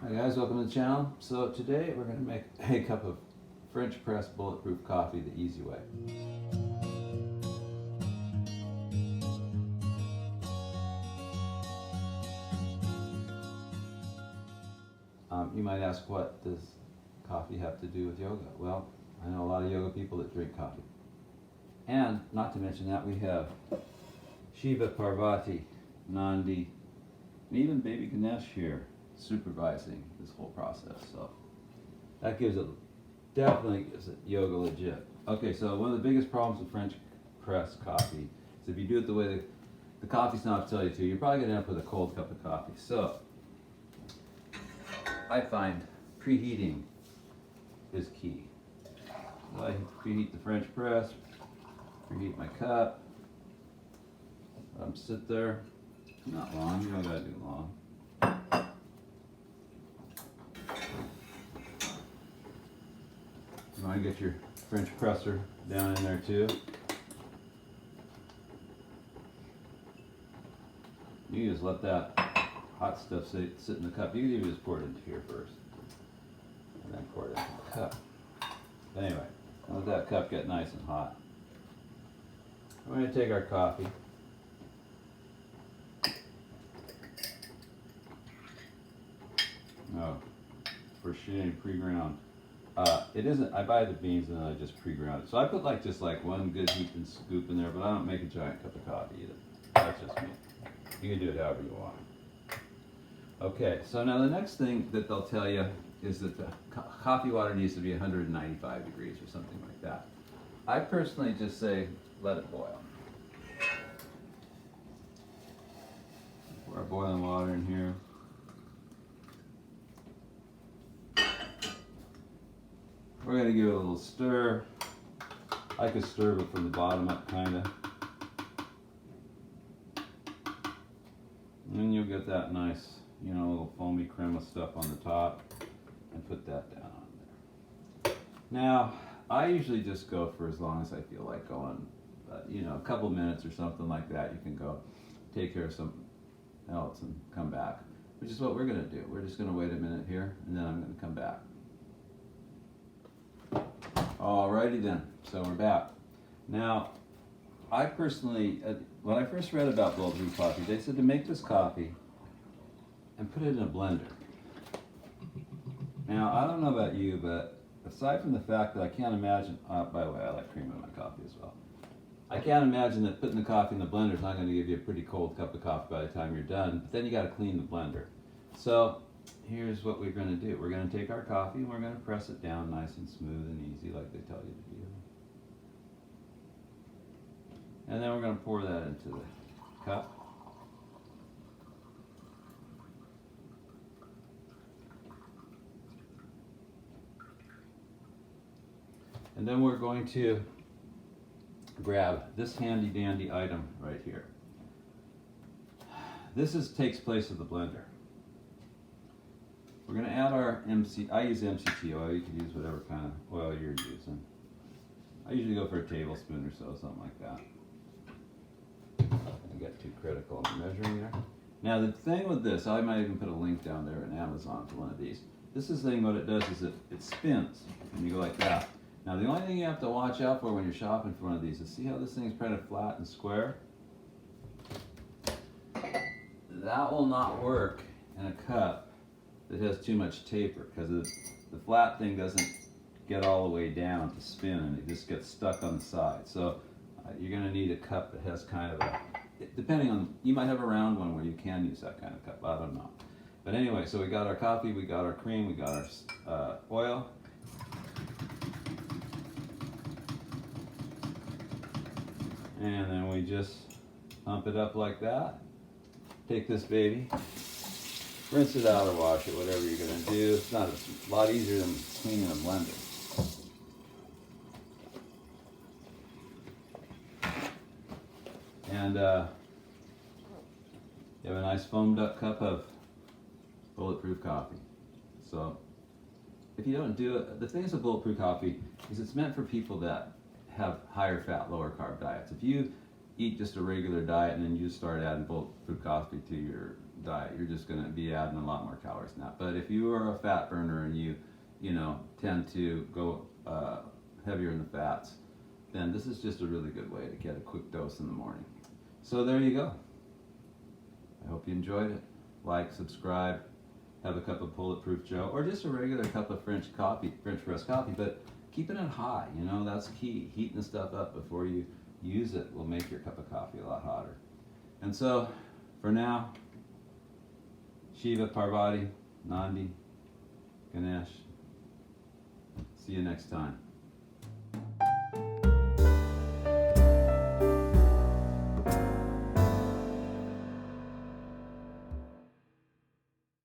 Hi guys, welcome to the channel. So today we're going to make a cup of French press bulletproof coffee the easy way. You might ask, what does coffee have to do with yoga? Well, I know a lot of yoga people that drink coffee. And not to mention that, we have Shiva, Parvati, Nandi, and even baby Ganesh here supervising this whole process. So that definitely gives it yoga legit. Okay, so one of the biggest problems with French press coffee is if you do it the way the coffee snobs tell you to, you're probably gonna end up with a cold cup of coffee. So I find preheating is key. So I preheat the French press, preheat my cup, let them sit there. Not long, you don't gotta do long. You want to get your French presser down in there too. You just let that hot stuff sit in the cup. You can even just pour it into here first, and then pour it into the cup. But anyway, let that cup get nice and hot. We're going to take our coffee. Oh, for shitting pre-ground. It isn't. I buy the beans and then I just pre-ground it. So I put just one good heaping scoop in there, but I don't make a giant cup of coffee either. That's just me. You can do it however you want. Okay, so now the next thing that they'll tell you is that the coffee water needs to be 195 degrees or something like that. I personally just say let it boil. Pour our boiling water in here. We're going to give it a little stir. I could stir it from the bottom up, kind of. And then you'll get that nice, little foamy crema stuff on the top, and put that down on there. Now, I usually just go for as long as I feel like going. A couple minutes or something like that. You can go take care of something else and come back, which is what we're going to do. We're just going to wait a minute here, and then I'm going to come back. Alrighty then, so we're back. Now, I personally, when I first read about bulletproof coffee, they said to make this coffee and put it in a blender. Now, I don't know about you, but aside from the fact that I can't imagine, by the way, I like cream in my coffee as well. I can't imagine that putting the coffee in the blender is not going to give you a pretty cold cup of coffee by the time you're done, but then you got to clean the blender. So, here's what we're going to do. We're going to take our coffee and we're going to press it down nice and smooth and easy like they tell you to do. And then we're going to pour that into the cup. And then we're going to grab this handy dandy item right here. This takes place of the blender. We're going to add our I use MCT oil. You can use whatever kind of oil you're using. I usually go for a tablespoon or so, something like that. I get too critical on the measuring there. Now the thing with this, I might even put a link down there in Amazon for one of these. This is the thing, what it does is it spins, and you go like that. Now the only thing you have to watch out for when you're shopping for one of these is see how this thing is kind of flat and square? That will not work in a cup that has too much taper, because the flat thing doesn't get all the way down to spin, and it just gets stuck on the side. So you're going to need a cup that has kind of depending on, you might have a round one where you can use that kind of cup, I don't know. But anyway, so we got our coffee, we got our cream, we got our oil. And then we just pump it up like that. Take this baby, rinse it out or wash it, whatever you're going to do. It's not a lot easier than cleaning a blender. And you have a nice foamed up cup of bulletproof coffee. So if you don't do it, the thing with bulletproof coffee is it's meant for people that have higher fat, lower carb diets. If you eat just a regular diet and then you start adding bulletproof coffee to your diet. You're just going to be adding a lot more calories than that. But if you are a fat burner and you tend to go heavier in the fats, then this is just a really good way to get a quick dose in the morning. So there you go. I hope you enjoyed it. Like, subscribe, have a cup of Bulletproof Joe, or just a regular cup of French press coffee, but keeping it high, that's key. Heating the stuff up before you use it will make your cup of coffee a lot hotter. And so, for now, Shiva, Parvati, Nandi, Ganesh, see you next time.